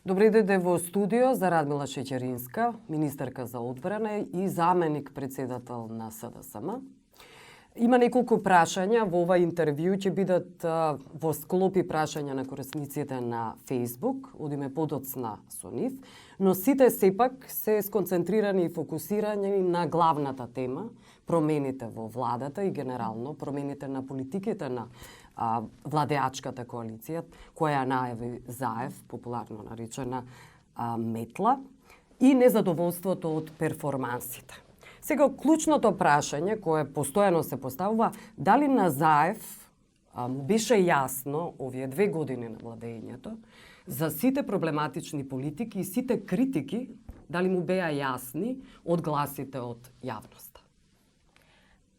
Добре дојде во студио за Радмила Шеќеринска, министерка за одбрана и заменик председател на СДСМ. Има неколку прашања во ова интервју, ќе бидат во склопи прашања на корисниците на Facebook, одиме подоцна со нив, но сите сепак се сконцентрирани и фокусирани на главната тема, промените во владата и генерално промените на политиките на владеачката коалиција, која најави Заев, популарно наречена метла, и незадоволството од перформансите. Сега, клучното прашање, кое постојано се поставува, дали на Заев беше јасно овие 2 години на владењето за сите проблематични политики и сите критики, дали му беа јасни од гласите од јавноста?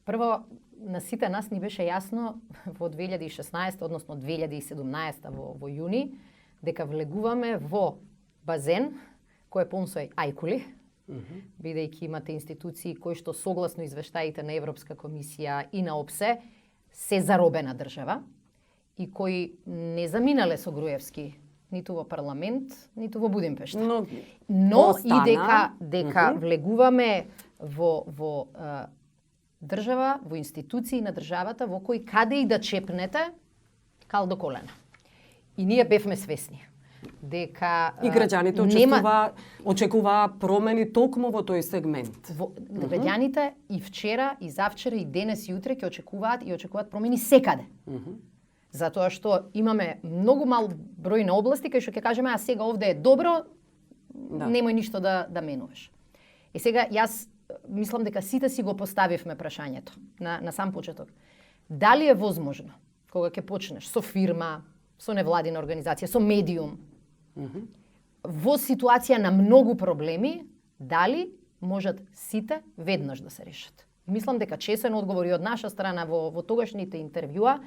Прво, на сите нас ни беше јасно во 2016, односно 2017 во јуни, дека влегуваме во базен кој е полн со ајкули, бидејќи имате институции кои што согласно извештаите на Европска комисија и на ОПСЕ се заробена држава и кои не заминале со Груевски ниту во парламент, ниту во Будимпешта. Но и дека влегуваме во држава, во институции на државата во кои каде и да чепнете, кал до колена. И ние бевме свесни дека и граѓаните очекуваа промени токму во тој сегмент. Граѓаните и вчера, и завчера, и денес, и утре ќе очекуваат промени секаде. Затоа што имаме многу мал број на области кај што ќе кажеме, а сега овде е добро, немој ништо да менуваш. И сега јас мислам дека сите си го поставивме прашањето на сам почеток. Дали е возможно кога ќе почнеш со фирма, со невладина организација, со медиум, во ситуација на многу проблеми, дали можат сите веднаш да се решат? Мислам дека чесен одговор и од наша страна во тогашните интервјуа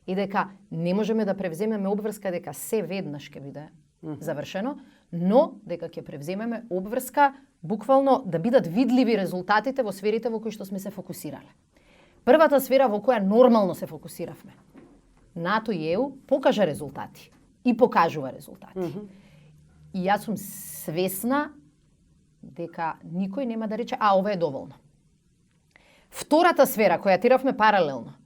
е дека не можеме да превземеме обврска дека се веднаш ќе биде завршено, но дека ќе превземеме обврска буквално да бидат видливи резултатите во сферите во кои што сме се фокусирале. Првата сфера во која нормално се фокусиравме, НАТО и ЕУ, покажа резултати и покажува резултати. И јас сум свесна дека никој нема да рече, ова е доволно. Втората сфера која тиравме паралелно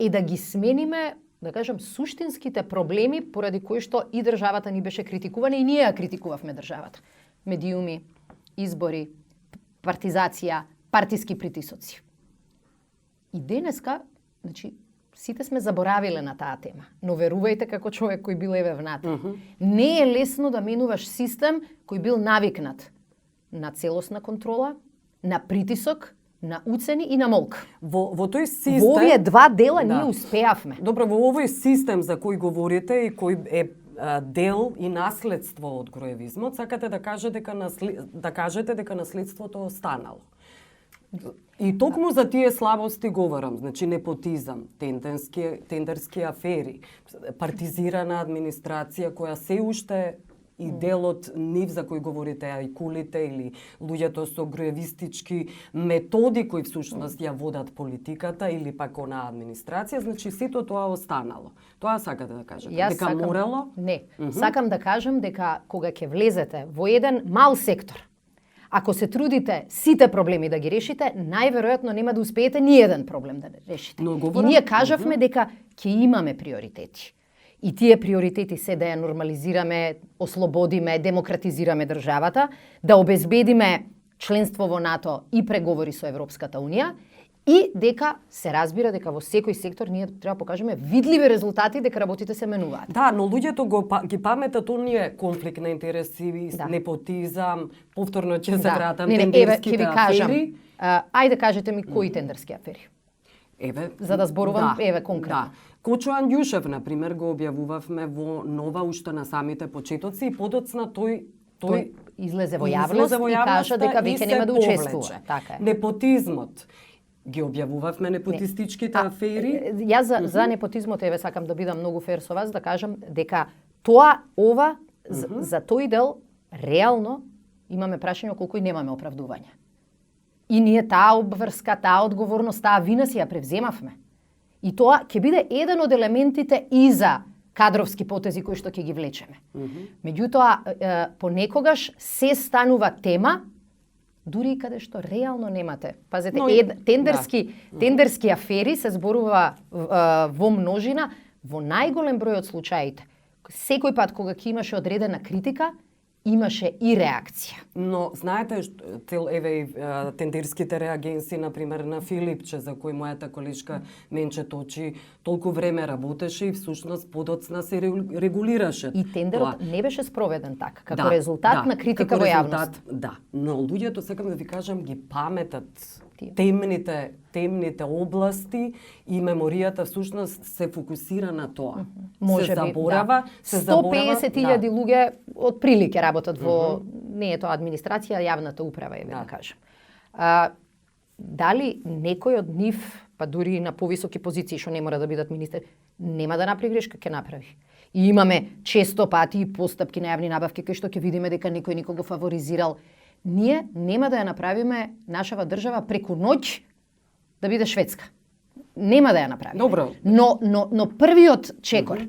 е да ги смениме, да кажам, суштинските проблеми поради кои што и државата ни беше критикувана и ние ја критикувавме државата. Медиуми, избори, партизација, партиски притисоци. И денеска, значи, сите сме заборавиле на таа тема, но верувајте како човек кој бил еве внатре. Не е лесно да менуваш систем кој бил навикнат на целосна контрола, на притисок, на уцени и на молк. Во тој систем... Во овие 2 дела ние успеавме. Добро, во овој систем за кој говорите и кој е дел и наследство од груевизмот, сакате да кажете дека наследството останало. И токму за тие слабости говорам, значи непотизам, тендерски афери, партизирана администрација која се уште и дел од нив за кој говорите, ајкулите или луѓето со груевистички методи кои всушност ја водат политиката или пак онаа администрација, значи сето тоа останало. Тоа сакате да кажете? Дека морало? Не, сакам да кажам дека кога ќе влезете во еден мал сектор, ако се трудите сите проблеми да ги решите, најверојатно нема да успеете ни еден проблем да решите. И ние кажавме дека ќе имаме приоритети. И тие приоритети се да ја нормализираме, ослободиме, демократизираме државата, да обезбедиме членство во НАТО и преговори со Европската Унија, и дека се разбира дека во секој сектор ние треба покажеме видливи резултати дека работите се менуваат. Да, но луѓето ги паметат оние конфликт на интереси, непотизам, повторно ќе се вратам тендерските афери. Ајде кажете ми кои тендерски афери? За да зборувам конкретно. Кочо Андјушев, например, го објавувавме во Нова уште на самите почетоци и подоцна тој излезе во јавност и кажа дека веќе нема да учествува. Така е. Непотизмот. Ги објавувавме непотистичките афери. Јас за непотизмот еве сакам да бидам многу фер со вас, да кажам дека ова за тој дел реално имаме прашање колку и немаме оправдување. И ние таа обврска, таа одговорност, таа вина си ја превземавме. И тоа ќе биде еден од елементите и за кадровски потези кои што ќе ги влечеме. Меѓутоа, понекогаш се станува тема дури и каде што реално немате. Пазете, тендерски афери се зборува во множина, во најголем број од случаите. Секој пат кога ќе имаше одредена критика, имаше и реакција. Но знаете, тендерските реагенции, например, на Филипче, за кој мојата колешка Менче Точи толку време работеше и всушност подоцна се регулираше. И тендерот не беше спроведен така, како резултат на критика во јавност. Да, но луѓето, сакам да ви кажам, ги паметат темните области и меморијата всушност се фокусира на тоа. Може се заборава, се заборава. 150.000 луѓе од прилике работат во не е тоа администрација, јавната управа е да кажам. Дали некој од нив, па дури на повисоки позиции што не мора да бидат министри, нема да направи грешка, ќе направи. И имаме често пати постапки на јавни набавки кај што ќе видиме дека некој никого фаворизирал. Ние нема да ја направиме нашава држава преку ноќ да биде Шведска. Нема да ја направиме. Добро. Но првиот чекор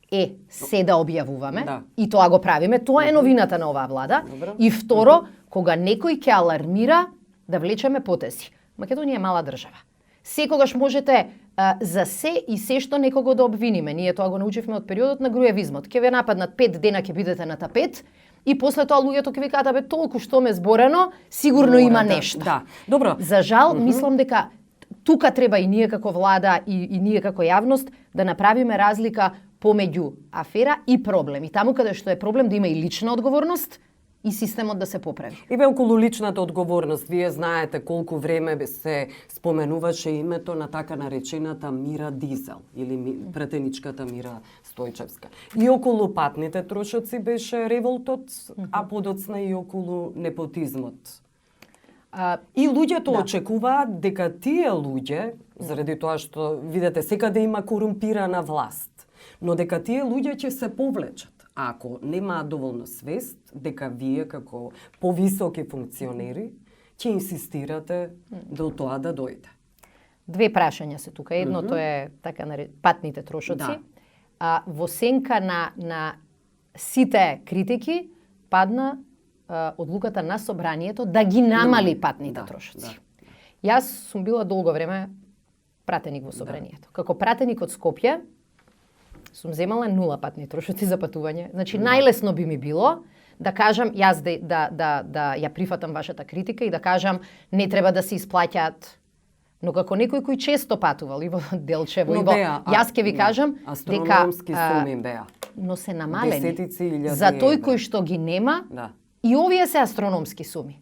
е се да објавуваме и тоа го правиме. Тоа е новината на оваа влада. Добро. И второ, кога некој ќе алармира, да влечеме потези. Македонија е мала држава. Секогаш можете за се и се што некого да обвиниме. Ние тоа го научивме од периодот на груевизмот. Ќе ве нападнат 5 дена, ќе бидете на тапет. И после тоа луѓето ќе викаат абе толку што ме зборено, сигурно има нешто. Да. Добро. За жал, мислам дека тука треба и ние како влада и ние како јавност да направиме разлика помеѓу афера и проблем. И таму каде што е проблем да има и лична одговорност и системот да се поправи. Еве околу личната одговорност, вие знаете колку време се споменуваше името на така наречената Мира Дизел или пратеничката Мира Стојчевска. И околу патните трошоци беше револтот, а подоцна и околу непотизмот. И луѓето очекуваат дека тие луѓе, заради тоа што видите секаде има корумпирана власт, но дека тие луѓе ќе се повлечат ако немаат доволно свест дека вие како повисоки функционери ќе инсистирате до тоа да дојде. Две прашања се тука. Едното е така патните трошоци. Во сенка на сите критики падна одлуката на собранието да ги намали патните трошоци. Јас сум била долго време пратеник во собранието. Како пратеник од Скопје сум земала 0 патни трошоци за патување. Значи најлесно би ми било да кажам јас да ја прифатам вашата критика и да кажам не треба да се исплаќаат. Но како некој кој често патувал и во Делчево, и во јас ќе ви кажам дека астрономски суми беа. Но се намалени. Десетици илјади За тој кој што ги нема, и овие се астрономски суми.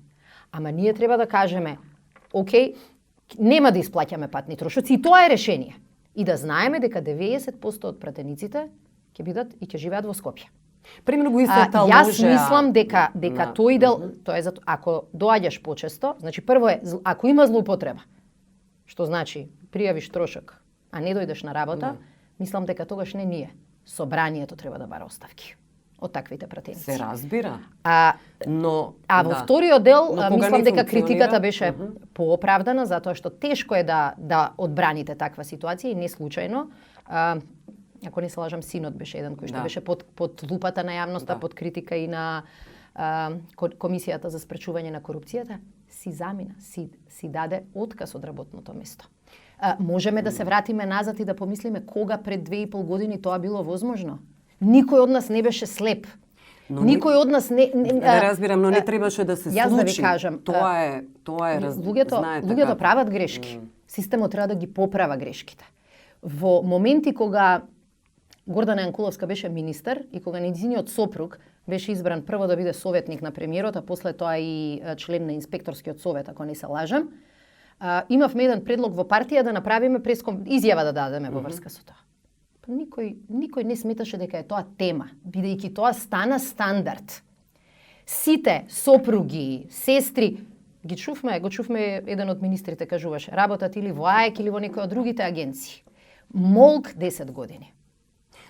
Ама ние треба да кажеме, окей, нема да исплаќаме патни трошоци и тоа е решение. И да знаеме дека 90% од пратениците ќе бидат и ќе живеат во Скопје. Премногу истата јас мислам дека тој дел, тоа е затоа ако доаѓаш почесто, значи прво е ако има злоупотреба, што значи пријавиш трошок, а не дојдеш на работа, мислам дека тогаш не ние, собранието треба да бара оставки од таквите пратеници. Се разбира. Во вториот дел мислам дека критиката беше пооправдана затоа што тешко е да одбраните таква ситуација и не случајно. Ако не се лажам, синот беше еден кој што беше под лупата на јавноста, под критика и на Комисијата за спречување на корупцијата, си замина, си даде отказ од работното место. Можеме да се вратиме назад и да помислиме кога пред 2,5 години тоа било возможно. Никој од нас не беше слеп. Никој од нас не разбирам, но не требаше да се случи. Јас да ви кажам, тоа е луѓето прават грешки. Системот треба да ги поправа грешките. Во моменти кога Гордана Јанкуловска беше министер и кога нејзиниот сопруг беше избран прво да биде советник на премиерот, а после тоа и член на инспекторскиот совет, ако не се лажам, имавме еден предлог во партија да направиме изјава да дадеме во врска со тоа. Никој не сметаше дека е тоа тема, бидејќи тоа стана стандард. Сите сопруги, сестри, го чувме еден од министрите кажуваше, работат или во АЕК или во некој од другите агенции. Молк 10 години.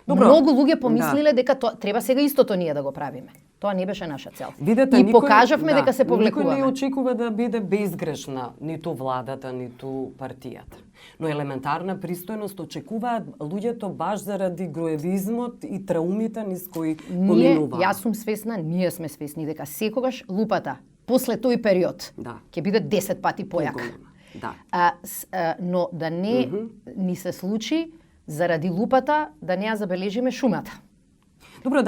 Добро. Многу луѓе помислиле дека тоа треба сега истото ние да го правиме. Тоа не беше наша цел. Видете, и покажавме дека се Никој повлекуваме. не очекува да биде безгрешна ниту владата, ниту партијата. Но елементарна пристојност очекуваат луѓето баш заради гроевизмот и траумите низ кои поминуваат. Јас сум свесна, ние сме свесни дека секогаш лупата после тој период ќе биде 10 пати појак. Да. Но да не ни се случи заради лупата да не ја забележиме шумата. Добро,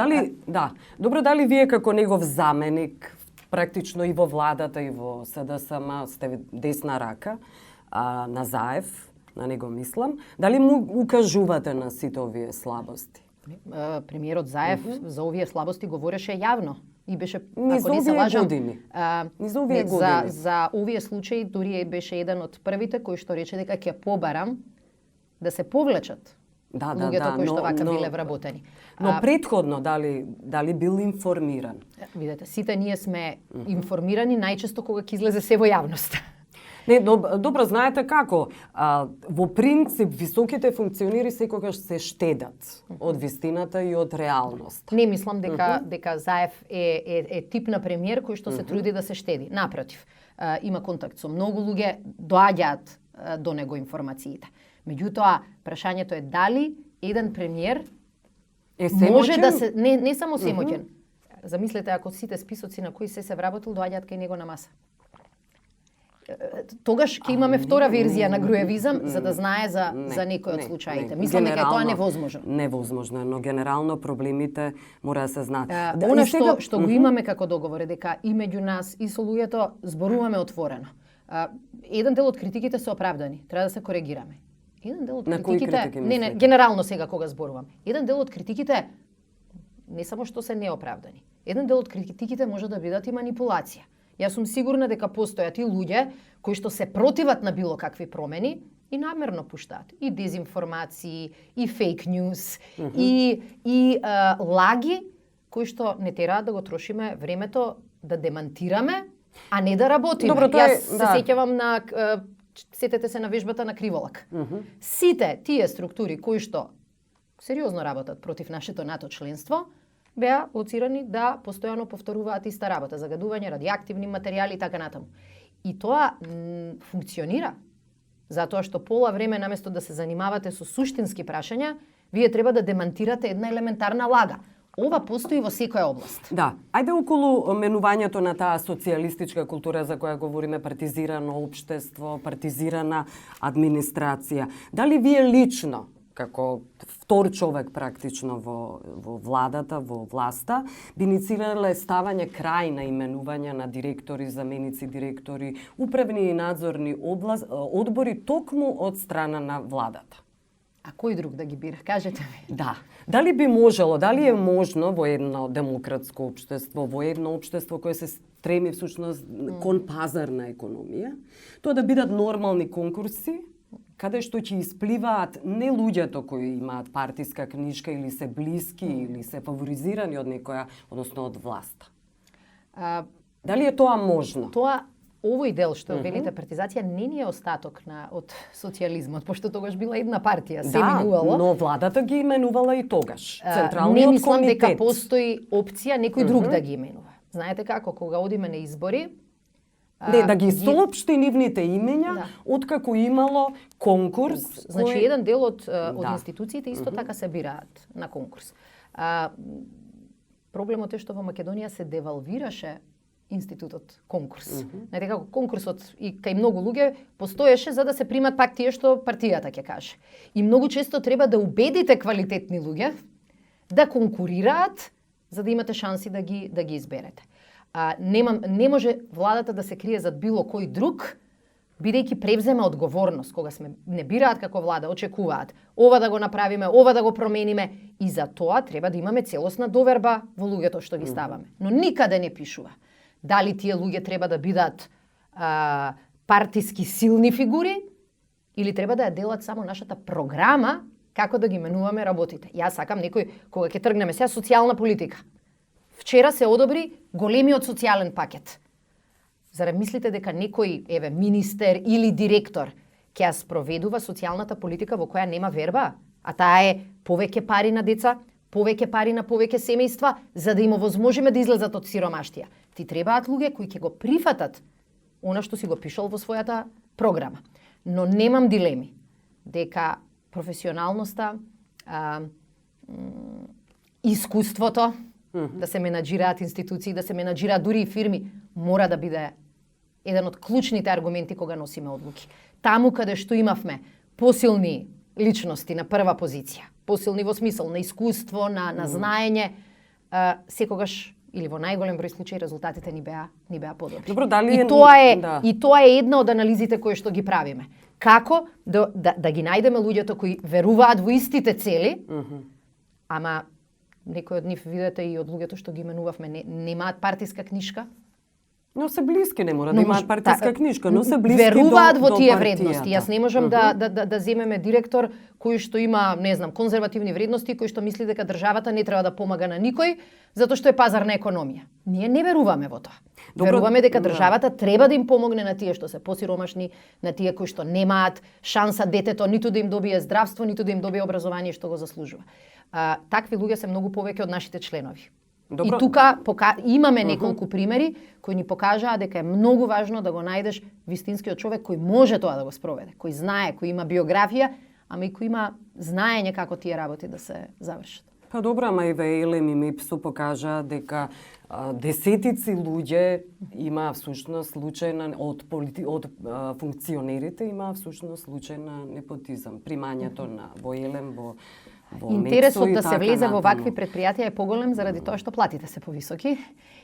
дали вие како негов заменик, практично и во владата и во СДСМ сте десна рака на Заев, на него мислам, дали му укажувате на сите овие слабости? Премиерот Заев за овие слабости говореше јавно и беше, Низ ако не се лажам, години. За овие случаи дури беше еден од првите кој што рече дека ќе побарам да се повлечат луѓето кои што вака биле вработени. Но претходно дали бил информиран? Видете, сите ние сме информирани најчесто кога ќе излезе се во јавност. Не, добро знаете како. Во принцип, високите функционери секогаш се штедат од вистината и од реалност. Не мислам дека Заев е тип на премиер кој што се труди да се штеди. Напротив, има контакт со многу луѓе, доаѓаат до него информациите. Меѓутоа, прашањето е дали еден премиер може да се не само семоќен. Замислете ако сите списоци на кои се вработил доаѓаат кај него на маса. Тогаш ќе имаме втора верзија на груевизам за да знае за некои од случаите. Мислам дека тоа невозможно. Невозможно е, но генерално проблемите мора да се знаат. Она што го имаме како договор е дека и меѓу нас и со луѓето зборуваме отворено. Еден дел од критиките се оправдани, треба да се коригираме. Еден дел од критиките, не, генерално сега кога зборувам. Еден дел од критиките не само што се неоправдани. Еден дел од критиките може да бидат и манипулација. Јас сум сигурна дека постојат и луѓе кои што се противат на било какви промени и намерно пуштаат и дезинформации, и фейк ньюс, и лаги кои што не тераат да го трошиме времето да демантираме, а не да работиме. Добро, Јас се сеќавам на сетете се на вежбата на Криволак. Сите тие структури кои што сериозно работат против нашето НАТО членство беа лоцирани да постојано повторуваат иста работа, загадување, радиоактивни материјали и така натаму. И тоа функционира, затоа што пола време наместо да се занимавате со суштински прашања, вие треба да демантирате една елементарна лага. Ова постои во секоја област. Да, ајде околу менувањето на таа социјалистичка култура за која говориме, партизирано општество, партизирана администрација. Дали вие лично како втор човек практично во владата, во власта, би инициирале ставање крај на именување на директори, заменици директори, управни и надзорни одбори токму од страна на владата? А кој друг да ги бира? Кажете ми. Да. Дали би можело, дали е можно во едно демократско општество, во едно општество кое се стреми всушност кон пазарна економија, тоа да бидат нормални конкурси, каде што ќе испливаат не луѓето кои имаат партиска книжка или се блиски или се фаворизирани од некоја, односно од власта. Дали е тоа можно? Овој дел што велите партизација не ни е остаток од социјализмот, пошто тогаш била една партија, се минувало. Но владата ги именувала и тогаш. Централниот комитет. Не мислам дека комитет. Постои опција некој друг да ги именува. Знаете како, кога одиме на избори, да ги соопшти нивните имења, откако имало конкурс. Значи, еден дел од институциите исто така се бираат на конкурс. Проблемот е што во Македонија се девалвираше институтот конкурс. Знаете како конкурсот и кај многу луѓе постоеше за да се примат пак тие што партијата ќе каже. И многу често треба да убедите квалитетни луѓе да конкурираат за да имате шанси да ги изберете. Не може владата да се крие зад било кој друг, бидејќи превзема одговорност кога не бираат како влада, очекуваат ова да го направиме, ова да го промениме и за тоа треба да имаме целосна доверба во луѓето што ги ставаме. Но никаде не пишува дали тие луѓе треба да бидат партиски силни фигури или треба да ја делат само нашата програма како да ги менуваме работите. Јас сакам некој кога ќе тргнеме сега социјална политика. Вчера се одобри големиот социјален пакет. Зарем мислите дека некој, министер или директор ќе ја спроведува социјалната политика во која нема верба? А таа е повеќе пари на деца, повеќе пари на повеќе семејства, за да им овозможиме да излезат од сиромаштија. Ти требаат луѓе кои ќе го прифатат она што си го пишал во својата програма. Но немам дилеми дека професионалноста, искуството, да се менаџираат институции, да се менаџираат дури и фирми, мора да биде еден од клучните аргументи кога носиме одлуки. Таму каде што имавме посилни личности на прва позиција, посилни во смисол на искуство, на знаење, секогаш или во најголем број случаи резултатите ни беа подобри. Добро, дали и тоа е една од анализите кои што ги правиме. Како да ги најдеме луѓето кои веруваат во истите цели, ама некои од нив видете и од луѓето што ги именувавме немаат партиска книшка. Но се блиски, не мора да имаат партиска книшка, но се блиски веруваат во тие партијата. вредности. Јас не можам да земеме директор кој што има, не знам, конзервативни вредности, кој што мисли дека државата не треба да помага на никој, затоа што е пазарна економија. Ние не веруваме во тоа. Веруваме дека државата треба да им помогне на тие што се посиромашни, на тие кои што немаат шанса детето ниту да им добие здравство, ниту да им добие образование што го заслужува. Такви луѓе се многу повеќе од нашите членови. Добро. И тука имаме неколку примери кои ни покажаа дека е многу важно да го најдеш вистинскиот човек кој може тоа да го спроведе, кој знае, кој има биографија, ама и кој има знаење како тие работи да се завршат. Па добро, ама и ВЕЛЕМ и МИПСУ покажаа дека десетици луѓе има всушност случај на од функционерите има всушност случај на непотизам, примањето на во ЕЛЕМ во Интересот да се влезе во вакви предпријатија е поголем заради тоа што платите се повисоки.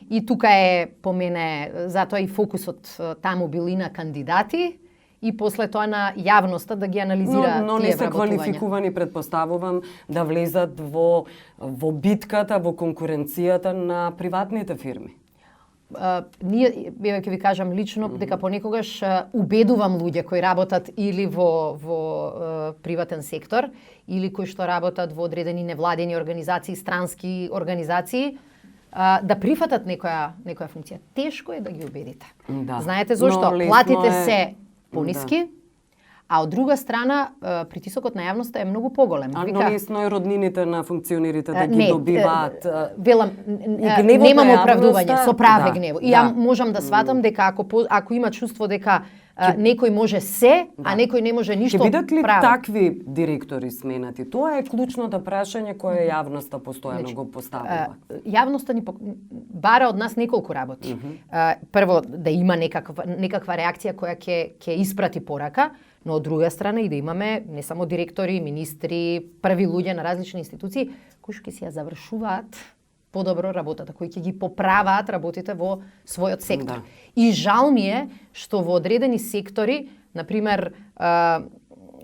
И тука е по мене затоа и фокусот таму бил и на кандидати и после тоа на јавноста да ги анализира но тие не се вработувања. квалификувани, предпоставувам, да влезат во битката, во конкуренцијата на приватните фирми. Ние, ќе ви кажам лично, дека понекогаш убедувам луѓе кои работат или во приватен сектор, или кои што работат во одредени невладени организации, странски организации, да прифатат некоја функција. Тешко е да ги убедите. Да. Знаете зошто? Платите се пониски, а од друга страна притисокот на јавноста е многу поголем. Но лесно е роднините на функционерите да ги добиваат. Велам, немам оправдување, со праве гнево. И ја можам да сватам дека ако има чувство дека некој може се, а некој не може ништо право. Ќе бидат ли такви директори сменати? Тоа е клучното прашање кое јавноста постојано го поставува. Јавноста ни бара од нас неколку работи. Прво, да има некаква реакција која ќе испрати порака, но од друга страна и да имаме не само директори, министри, први луѓе на различни институции кои што ќе си ја завршуваат подобро работата, кои ќе ги поправаат работите во својот сектор. И жал ми е што во одредени сектори, например,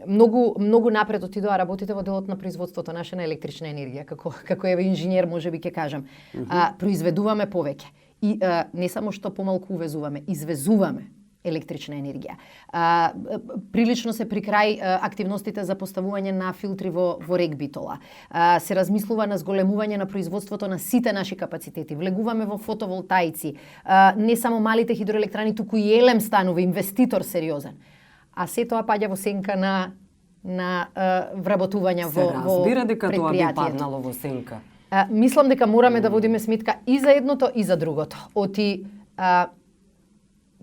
многу напред отидоа работите во делот на производството наше на електрична енергија, како еве инженер можеби ќе кажам. Произведуваме повеќе. И не само што помалку увезуваме, извезуваме електрична енергија. Прилично се при крај активностите за поставување на филтри во рек Битола. Се размислува на зголемување на производството на сите наши капацитети. Влегуваме во фотоволтаици. Не само малите хидроелектрани, туку и ЕЛЕМ станува инвеститор сериозен. А се тоа паѓа во сенка на вработувања во предпријатието. Се разбира дека тоа би паднало во сенка. Мислам дека мораме да водиме сметка и за едното и за другото. Оти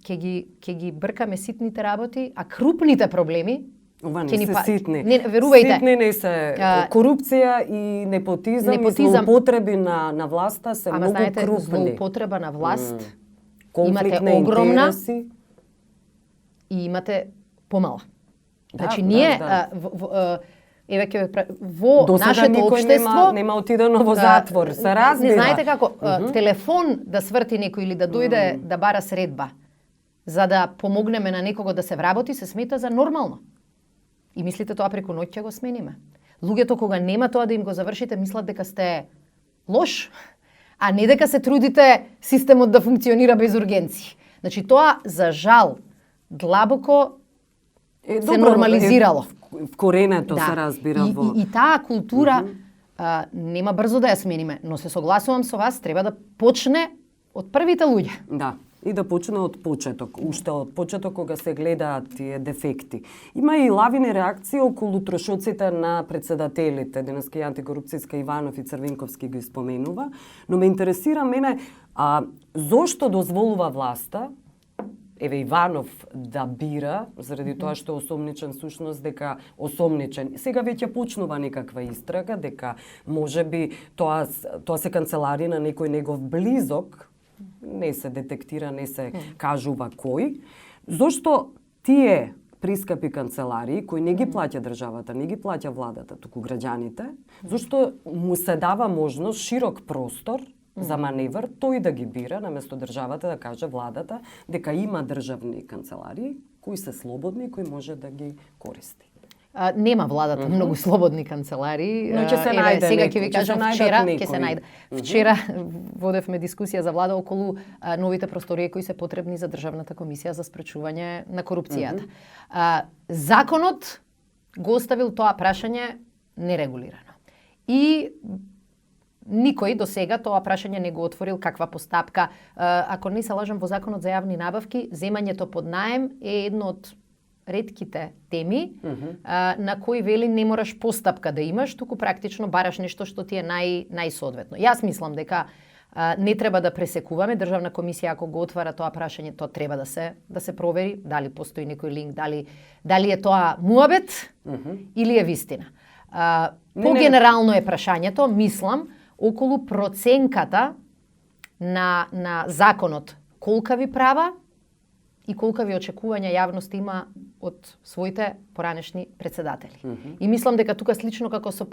ќе ги бркаме ситните работи, а крупните проблеми ова не се ситни. Не, верувајте. Ситни не се корупција и непотизам и злоупотреби на власта се многу крупни. Ама знаете, злоупотреба на власт имате огромна и имате помала. Значи ние еве ќе во нашето општество нема отидено во затвор, се разбира. Не знаете како телефон да сврти некој или да дојде да бара средба за да помогнеме на некого да се вработи, се смета за нормално. И мислите тоа преку ноќ ќе го смениме. Луѓето кога нема тоа да им го завршите, мислат дека сте лош, а не дека се трудите системот да функционира без ургенции. Значи тоа за жал длабоко се нормализирало. Коренето се разбира во. И таа култура нема брзо да ја смениме, но се согласувам со вас, треба да почне од првите луѓе. Да. и да почне од почеток, уште од почеток кога се гледаат тие дефекти. Има и лавини реакции околу трошоците на председателите. Денеска и антикорупцијска Иванов и Црвенковски ги споменува, но ме интересира мене зошто дозволува власта, еве Иванов да бира, заради тоа што е осомничен сушност, дека осомничен. Сега веќе почнува некаква истрага, дека можеби тоа се канцелари на некој негов близок, не се детектира, не се кажува кој. Зошто тие прискапи канцеларии, кои не ги плаќа државата, не ги плаќа владата, туку граѓаните, зошто му се дава можност, широк простор за маневр, тој да ги бира, наместо државата да каже владата, дека има државни канцеларии, кои се слободни, кои може да ги користи. Нема владата многу слободни канцеларии. Но ќе се најде сега некој, ќе ви кажам вчера водевме дискусија за влада околу новите простории кои се потребни за Државната комисија за спречување на корупцијата. Законот го оставил тоа прашање нерегулирано. И никој до сега тоа прашање не го отворил каква постапка. Ако не се лажам, во Законот за јавни набавки, земањето под наем е едно од ретките теми на кои вели не мораш постапка да имаш, туку практично бараш нешто што ти е најсоодветно. Јас мислам дека не треба да пресекуваме. Државна комисија ако го отвара тоа прашање, тоа треба да се провери, дали постои некој линк, дали е тоа муабет или е вистина. По-генерално е прашањето, мислам, околу проценката на законот, колкави права и колкави очекувања јавност има од своите поранешни председатели. И мислам дека тука слично како со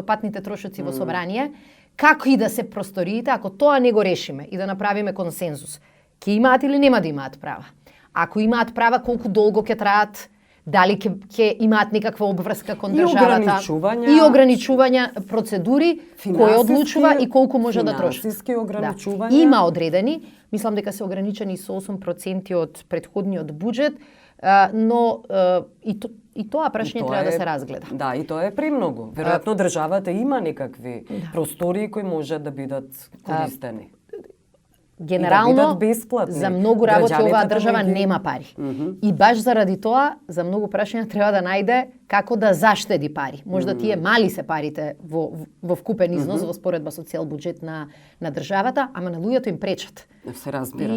патните трошоци во собрание, како и да се просториите, ако тоа не го решиме и да направиме консензус, ќе имаат или нема да имаат права. Ако имаат права, колку долго ќе траат, дали ќе имаат некаква обврска кон државата и ограничувања процедури, кој одлучува и колку може да троши. Финансиски ограничувања. Има одредени, мислам дека се ограничени со 8% од претходниот буџет, но и тоа прашање треба да се разгледа. Да, и тоа е премногу. Веројатно државата има некакви простории кои може да бидат користени. Генерално, за многу работи оваа држава нема пари. И баш заради тоа, за многу прашања треба да најде како да заштеди пари. Можда тие мали се парите во вкупен износ во споредба со цел буџет на државата, ама на луѓето им пречат. Се разбира.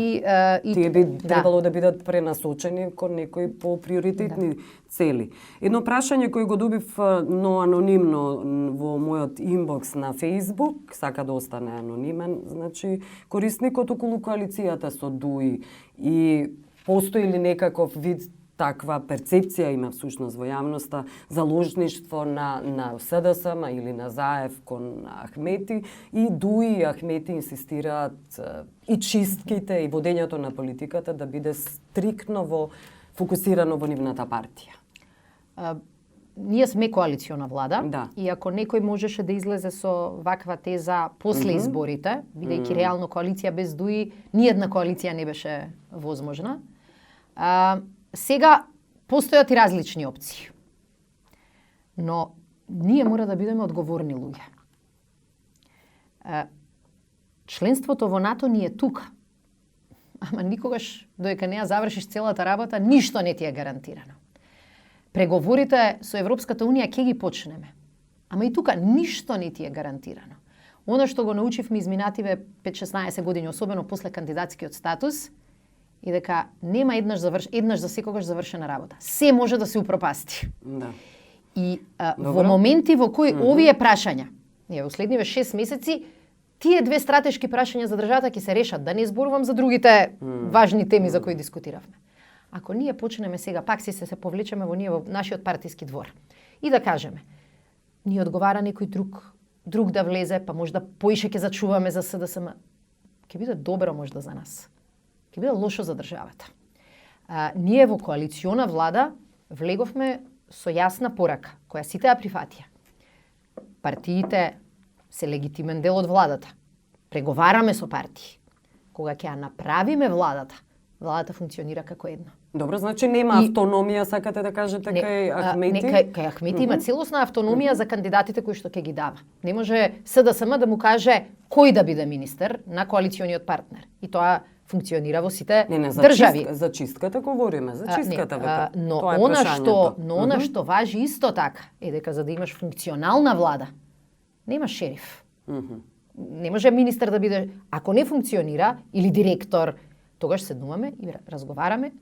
Тие би требало да бидат пренасочени кон некои по-приоритетни цели. Едно прашање кој го добив но анонимно во мојот инбокс на Facebook, сака да остане анонимен, значи корисникот околу коалицијата со ДУИ и постои ли некаков вид таква перцепција има всушност во јавноста за ложништво на СДСМ или на Заев кон Ахмети, и ДУИ и Ахмети инсистираат и чистките и водењето на политиката да биде стрикно фокусирано во нивната партија. Ние сме коалициона влада, да. И ако некој можеше да излезе со ваква теза после изборите, бидејќи реално коалиција без ДУИ, ниедна коалиција не беше возможна. Сега постојат и различни опции. Но ние мора да бидеме одговорни луѓе. Членството во НАТО ни е тука. Ама никогаш, додека не ја завршиш целата работа, ништо не ти е гарантирано. Преговорите со Европската Унија ќе ги почнеме. Ама и тука ништо не ти е гарантирано. Оно што го научивме изминативе 5-16 години, особено после кандидатскиот статус, и дека нема еднаш за секогаш завршена работа. Се може да се упропасти. Да. И во моменти во кои овие прашања, во следниве 6 месеци, тие две стратешки прашања за државата ќе се решат, да не зборувам за другите важни теми за кои дискутиравме. Ако ние почнеме сега, пак се повлечеме во нашиот партиски двор и да кажеме, ни одговара некој друг да влезе, па можда поише ќе зачуваме за СДСМ, ќе биде добро можда за нас. Ќе биде лошо за државата. Ние во коалициона влада влеговме со јасна порака, која сите ја прифатија. Партиите се легитимен дел од владата. Преговараме со партии. Кога ќе ја направиме владата функционира како едно. Добро, значи нема автономија, сакате да кажете, кај Ахмети? Кај Ахмети има целосна автономија за кандидатите кои што ќе ги дава. Не може СДСМ да му каже кој да биде министер на коалициониот партнер. И тоа функционира во сите Не, за држави. за чистката говориме, за чистката века. Но Тоа е она прашањето. што важи исто така е дека за да имаш функционална влада, нема шериф. Не може министар да биде, ако не функционира, или директор, тогаш седнуваме и разговараме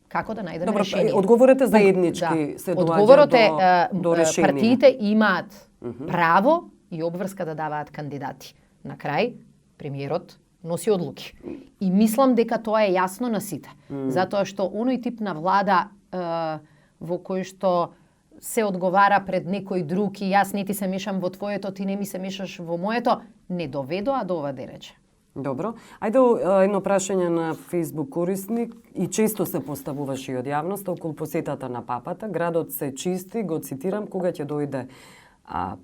како да најдеме Добро, решение. одговорот е заеднички, се доаѓа Одговорот е, до решение. партиите имаат право и обврска да даваат кандидати. На крај, премиерот носи одлуки. И мислам дека тоа е јасно на сите. Затоа што оној тип на влада во кој што се одговара пред некој друг и јас не ти се мешам во твоето, ти не ми се мешаш во моето, не доведоа до ова дереже. Добро. Ајде едно прашање на Facebook корисник и често се поставуваше и од јавност околу посетата на папата. Градот се чисти, го цитирам, кога ќе дојде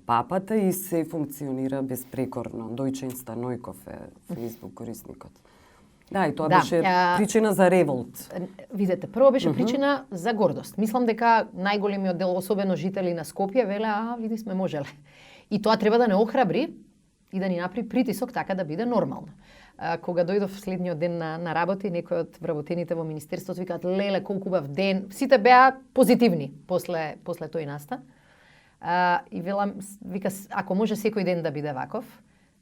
папата и се функционира безпрекорно. Дојчен Станојков е Facebook корисникот. Да, и тоа беше причина за револт. Видете, прво беше причина за гордост. Мислам дека најголемиот дел, особено жители на Скопје, веле, види сме можеле. И тоа треба да не охрабри и да ни направи притисок така да биде нормално. Кога дојдов следниот ден на работа и некој од вработените во министерството викаат, леле, колку убав ден. Сите беа позитивни после тој наста. И велам, вика, ако може секој ден да биде ваков,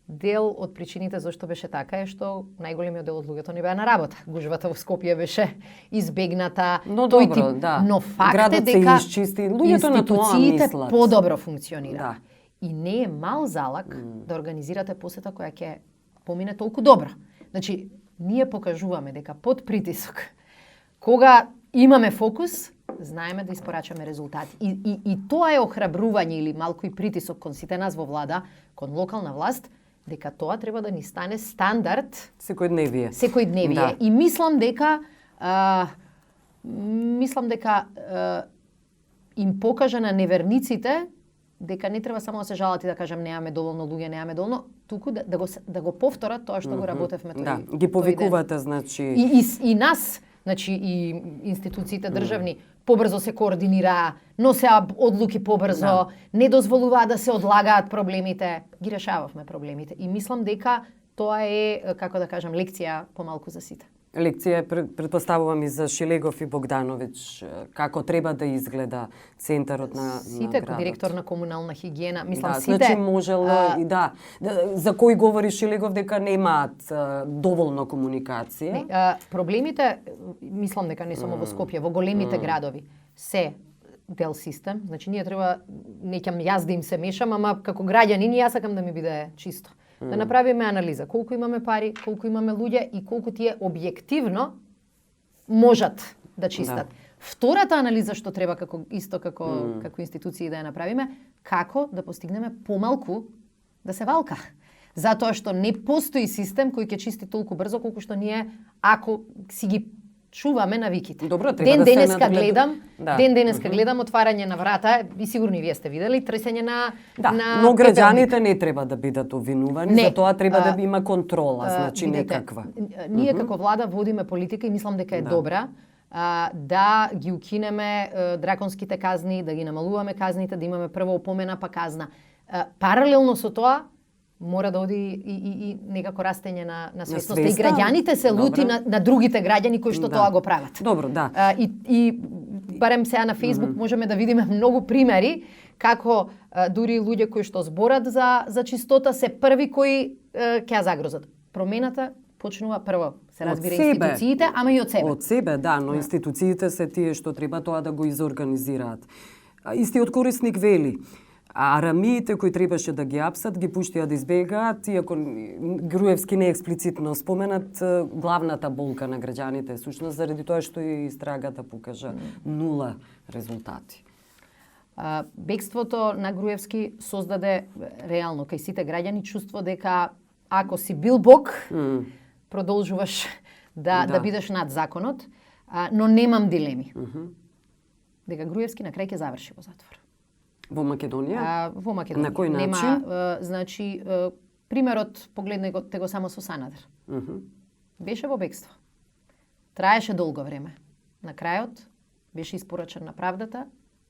дел од причините зашто беше така е што најголемиот дел од луѓето не беа на работа. Гужвата во Скопје беше избегната. Но тој добро, тип. да. Но факт Градот е дека се исчисти, луѓето на тоа институциите мислат. подобро функционираат. Да. И не е мал залак да организирате посета која ќе помине толку добро. Значи, ние покажуваме дека под притисок, кога имаме фокус, знаеме да испорачаме резултати. И тоа е охрабрување или малку и притисок кон сите нас во влада, кон локална власт, дека тоа треба да ни стане стандард Секојдневие. секојдневие. Да. И мислам дека им покажа на неверниците дека не треба само да се жалат и да кажам немаме доволно луѓе, немаме доволно, туку да го повторат тоа што го работевме тој. Да, ги повикувате, значи. И нас, значи и институциите државни побрзо се координираа, носеа одлуки побрзо, не дозволуваа да се одлагаат проблемите, ги решававме проблемите. И мислам дека тоа е, како да кажам, лекција помалку за сите. Лекција претпоставувам и за Шилегов и Богдановиќ, како треба да изгледа центарот на Сите, градот. директор на комунална хигиена, мислам Да, сите. значи можела и за кој говори Шилегов дека немаат доволно комуникација. Не, проблемите, мислам дека не само во Скопје, во големите градови, се дел систем. Значи ние треба, неќам јас да им се мешам, ама како граѓанин јас сакам да ми биде чисто. Да направиме анализа колку имаме пари, колку имаме луѓе и колку тие објективно можат да чистат. Втората анализа што треба како институции да ја направиме, како да постигнеме помалку да се валка. Затоа што не постои систем кој ќе чисти толку брзо колку што ние ако си ги чуваме навиките. Добро, треба да се денеска надгледа. гледам, Да. ден денеска гледам отварање на врата, и сигурно и вие сте видели тресење на Но граѓаните не треба да бидат обвинувани, Не, за тоа треба да има контрола, значи видете, некаква. Ние како влада водиме политика и мислам дека е добра да ги укинеме драконските казни, да ги намалуваме казните, да имаме прво опомена па казна. Паралелно со тоа мора да оди и некако растење на свесноста. И граѓаните се лути на другите граѓани кои што тоа го прават. Добро, да. И барем сега на Facebook можеме да видиме многу примери како дури луѓе кои што зборат за чистота се први кои ќе ја загрозат. Промената почнува прво, се разбира, институциите, ама и од себе. Од себе, да, но институциите се тие што треба тоа да го изорганизираат. Истиот корисник вели, а арамиите кои требаше да ги апсат, ги пуштија да избегаат, иако Груевски не експлицитно споменат, главната болка на граѓаните, сушност заради тоа што и истрагата покажа нула резултати. Бегството на Груевски создаде реално кај сите граѓани чувство дека ако си бил Бог, продолжуваш да бидеш над законот, но немам дилеми. Дека Груевски на крај ќе заврши во затвор. Во Македонија? Во Македонија. На кој начин? Значи, примерот, погледнете го само со Санадер. Беше во бегство. Траеше долго време. На крајот беше испорачен на правдата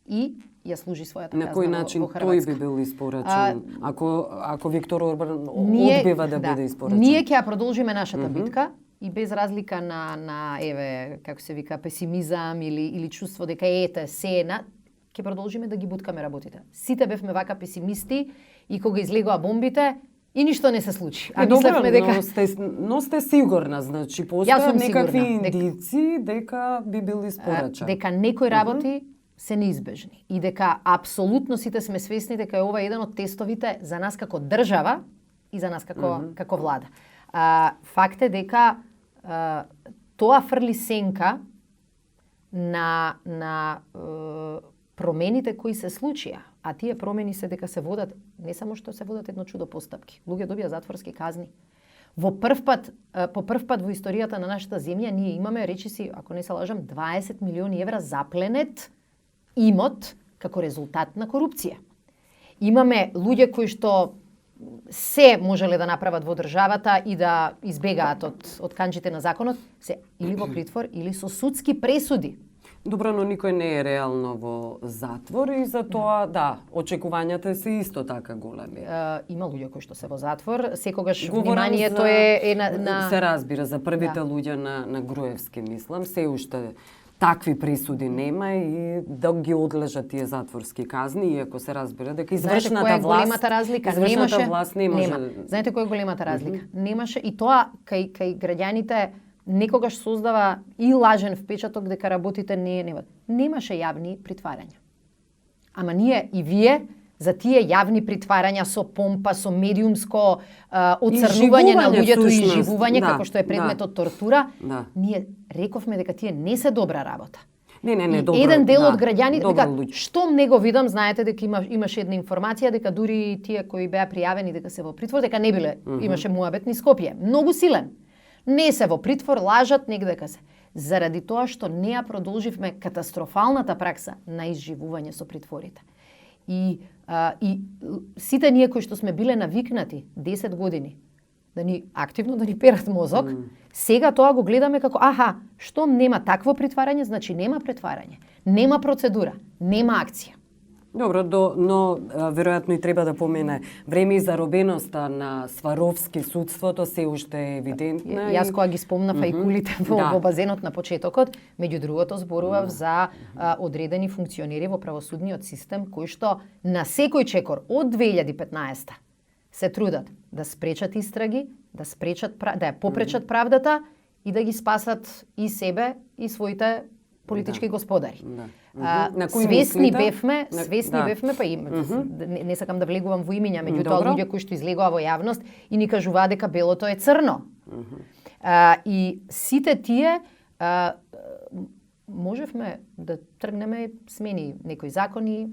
и ја служи својата казна во Хрватска. На кој начин тој би бил испорачен, ако Виктор Орбан одбива да биде испорачен? Ние ќе ја продолжиме нашата битка и без разлика на еве, како се вика, песимизам или чувство дека ете, се ќе продолжиме да ги буткаме работите. Сите бевме вака песимисти и кога излегоа бомбите, и ништо не се случи. А мислевме дека но сте сигурна, значи постојат некакви индици дека би бил испорачан. Дека некои работи се неизбежни и дека апсолутно сите сме свесни дека е ова еден од тестовите за нас како држава и за нас како влада. Факт е дека тоа фрли сенка на промените кои се случија, а тие промени се дека се водат, не само што се водат едно чудо постапки. Луѓе добија затворски казни. По прв пат во историјата на нашата земја ние имаме, речиси, ако не се лажам, 20 милиони евра запленет имот како резултат на корупција. Имаме луѓе кои што се можеле да направат во државата и да избегаат од канџите на законот, се или во притвор или со судски пресуди. Добро, но никој не е реално во затвор и затоа, очекувањата се исто така големи. Има луѓе кои што се во затвор, секогаш вниманието е на... Се разбира, за првите луѓе на Груевски, мислам, се уште такви присуди нема и да ги одлежат тие затворски казни, иако се разбира дека извршната власт не може... Знаете која е големата разлика? Немаше и тоа кај граѓаните некогаш создава и лажен впечаток дека работите немаше јавни притварања. Ама ние и вие за тие јавни притварања со помпа, со медиумско оцрнување на луѓето и живување, како што е предметот тортура, ние рековме дека тие не се добра работа. Не, добро. Еден дел од граѓаните дека штом не го видам, знаете дека имаше една информација дека дури тие кои беа пријавени дека се во притвор, дека не биле, имаше муабет низ Скопје, многу силен. Не се во притвор, лажат негде дека се. Заради тоа што не ја продолживме катастрофалната пракса на изживување со притворите. И сите ние кои што сме биле навикнати 10 години да ни активно да ни перат мозок, сега тоа го гледаме како штом нема такво притварање, значи нема претварање, нема процедура, нема акција. Добро, но веројатно и треба да помене време и заробеноста на Сваровски судството се уште е евидентна. Јас кога ги спомнав ајкулите во базенот на почетокот, меѓу другото зборував за одредени функционери во правосудниот систем кои што на секој чекор од 2015 се трудат да спречат истраги, да ја попречат правдата и да ги спасат и себе и своите политички господари. Свесни бевме, па и не сакам да влегувам во имиња, меѓутоа луѓе кои што излегоа во јавност и ни кажуваа дека белото е црно. И сите тие можевме да тргнеме смени некои закони,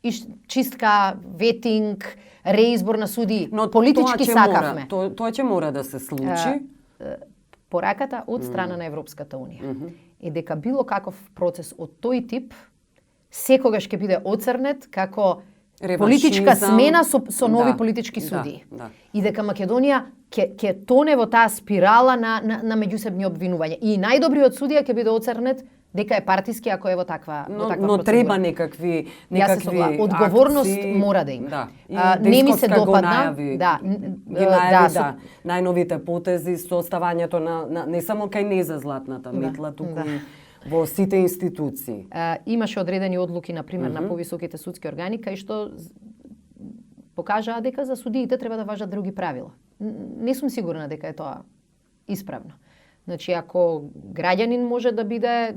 и чистка, ветинг, реизбор на суди, но политички сакавме. Тоа ќе мора да се случи. Пораката од страна на Европската Унија е дека било каков процес од тој тип секогаш ќе биде оцрнет како политичка смена со нови политички судии. И дека Македонија ќе тоне во таа спирала на меѓусебни обвинувања. И најдобриот судија ќе биде оцрнет дека е партиски ако е во таква процедура. Но треба некакви одговорност мора да има. Не ми се допадна. Најновите потези со оставањето на не само кај не за златната метла, туку во сите институции. Имаше одредени одлуки, например, на повисоките судски органи, кај што покажаа дека за судиите треба да важат други правила. Не сум сигурна дека е тоа исправно. Значи, ако граѓанин може да биде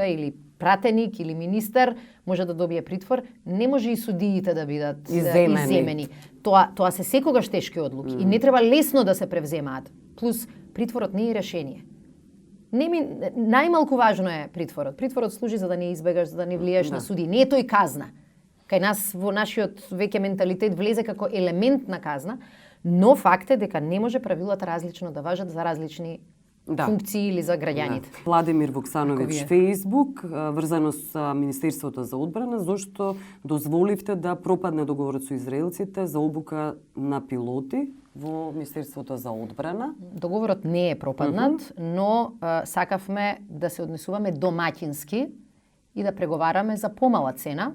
или пратеник или министер, може да добие притвор, не може и судиите да бидат изземени. Тоа се секогаш тешки одлуки и не треба лесно да се превземаат. Плюс притворот не е решение. Најмалку важно е притворот. Притворот служи за да не избегаш, за да не влиеш на суди. Не е тој казна. Кај нас во нашиот веќе менталитет влезе како елемент на казна, но факт е дека не може правилата различно да важат за различни функции или за граѓаните. Владимир Вуксановиќ, Facebook, врзано со Министерството за одбрана, зошто дозволивте да пропадне договорот со израелците за обука на пилоти во Министерството за одбрана? Договорот не е пропаднат, но сакавме да се однесуваме домаќински и да преговараме за помала цена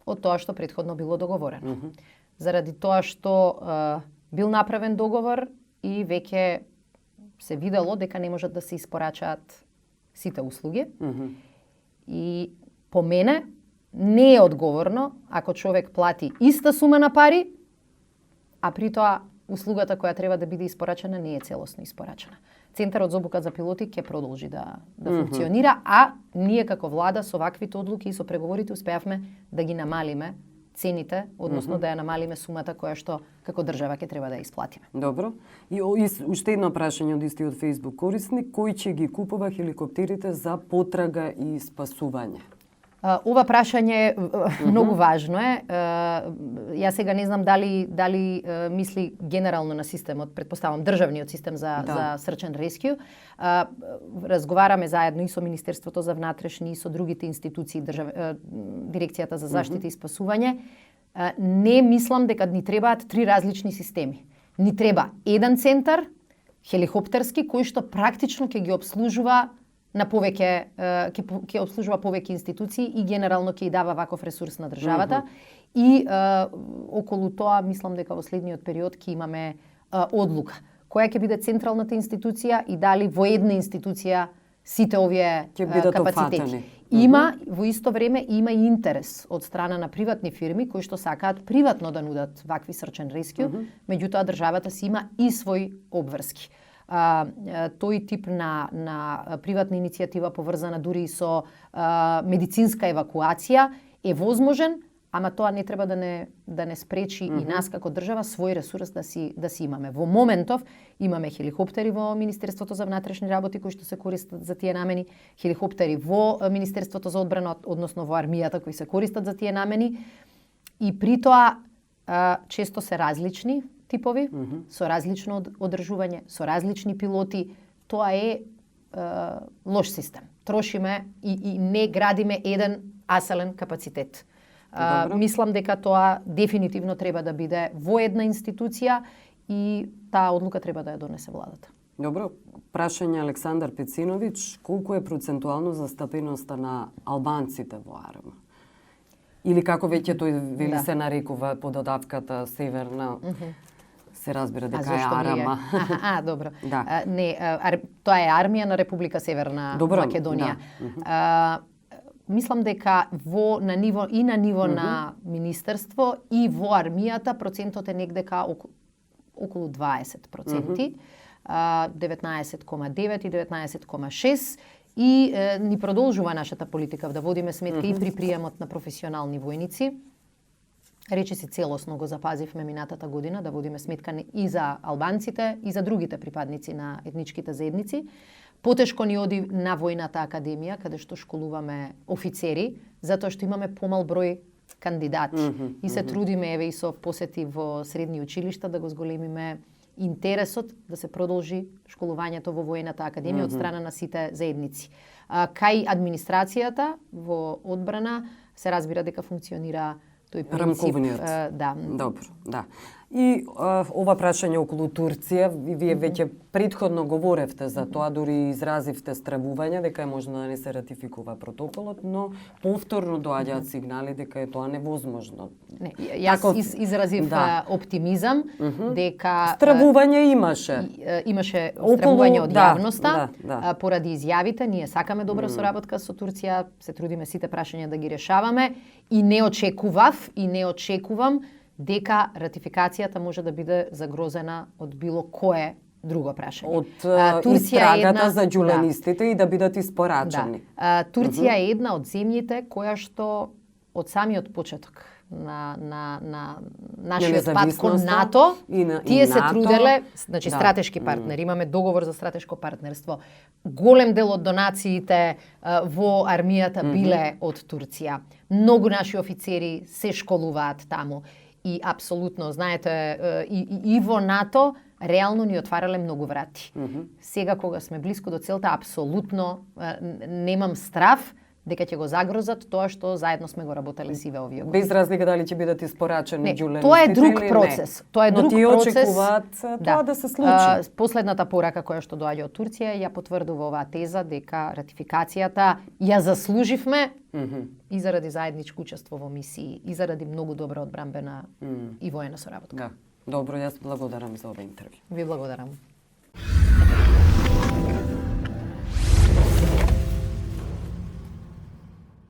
од тоа што претходно било договорено. Заради тоа што бил направен договор и веќе се видело дека не можат да се испорачаат сите услуги. И по мене не е одговорно ако човек плати иста сума на пари, а при тоа услугата која треба да биде испорачена не е целосно испорачена. Центарот за обука за пилоти ќе продолжи да функционира, а ние како влада со ваквите одлуки и со преговорите успеавме да ги намалиме цените, односно да ја намалиме сумата која што како држава ќе треба да ја исплатиме. Добро. И уште едно прашање од истиот Facebook корисник, кој ќе ги купува хеликоптерите за потрага и спасување? Ова прашање многу важно е. Јас сега не знам дали мисли генерално на системот, претпоставам државниот систем за Search and Rescue. Разговараме заедно и со Министерството за внатрешни и со другите институции, Дирекцијата за заштита и спасување. Не мислам дека ни требаат три различни системи. Ни треба еден центар, хеликоптерски, кој што практично ќе ги обслужува на повеќе ќе обслужува повеќе институции и генерално ќе дава ваков ресурс на државата. И околу тоа мислам дека во следниот период ќе имаме одлука која ќе биде централната институција и дали во една институција сите овие капацитети. Има во исто време има и интерес од страна на приватни фирми кои што сакаат приватно да нудат вакви Search and Rescue, меѓутоа државата си има и свој обврски. Тој тип на приватна иницијатива поврзана дури со медицинска евакуација е возможен, ама тоа не треба да не спречи и нас како држава свој ресурс да си имаме. Во моментов имаме хеликоптери во Министерството за внатрешни работи кои што се користат за тие намени, хеликоптери во Министерството за одбрана, односно во армијата кои се користат за тие намени, и при тоа често се различни типови, со различно одржување, со различни пилоти. Тоа е лош систем. Трошиме и не градиме еден аселен капацитет. Мислам дека тоа дефинитивно треба да биде во една институција и таа одлука треба да ја донесе владата. Добро. Прашање Александар Пециновиќ, колку е процентуално застапеноста на албанците во АРМ? Или како веќе тој вели се нарекува пододавката Северна, се разбира дека е АРМ. Добро. Да. Тоа е армија на Република Северна Македонија. Мислам дека на ниво на министерство и во армијата процентот е негдека околу 20%, 19,9 и 19,6, и ни продолжува нашата политика да водиме сметка и при приемот на професионални војници. Речиси целосно го запазивме минатата година да водиме сметка и за албанците и за другите припадници на етничките заедници. Потешко ни оди на војната академија, каде што школуваме офицери, затоа што имаме помал број кандидати. И се трудиме, еве и со посети во средни училишта, да го зголемиме интересот да се продолжи школувањето во војната академија од страна на сите заедници. Кај администрацијата во одбрана се разбира дека функционира тој принцип. Да. Добро, да. И ова прашање околу Турција, вие веќе претходно говоревте за тоа, дури изразивте стравување дека е можно да не се ратификува протоколот, но повторно доаѓаат сигнали дека е тоа невозможно. Не, јас изразив оптимизам дека стравување имаше. Имаше стравување од јавноста поради изјавите. Ние сакаме добра соработка со Турција, се трудиме сите прашања да ги решаваме и не очекувам дека ратификацијата може да биде загрозена од било кое друго прашање. Од истрагата за џуленистите и да бидат испорачени. Турција е една од земјите која што од самиот почеток на нашиот пат кон НАТО, тие се труделе, значи стратешки партнери, имаме договор за стратешко партнерство. Голем дел од донациите во армијата биле од Турција. Многу наши офицери се школуваат таму. И апсолутно, знаете, и во НАТО реално ни отварале многу врати. Сега кога сме блиско до целта, апсолутно немам страв дека ќе го загрозат тоа што заедно сме го работеле сиве овие години. Без разлика дали ќе бидат испорачени џуленистите. Тоа е друг процес. Тоа е друг процес. Но тие очекуваат тоа да се случи. Последната порака која што доаѓа од Турција ја потврдува оваа теза дека ратификацијата ја заслуживме и заради заедничко учество во мисии, и заради многу добра одбранбена и воена соработка. Да. Добро, јас благодарам за овој интервју. Ви благодарам.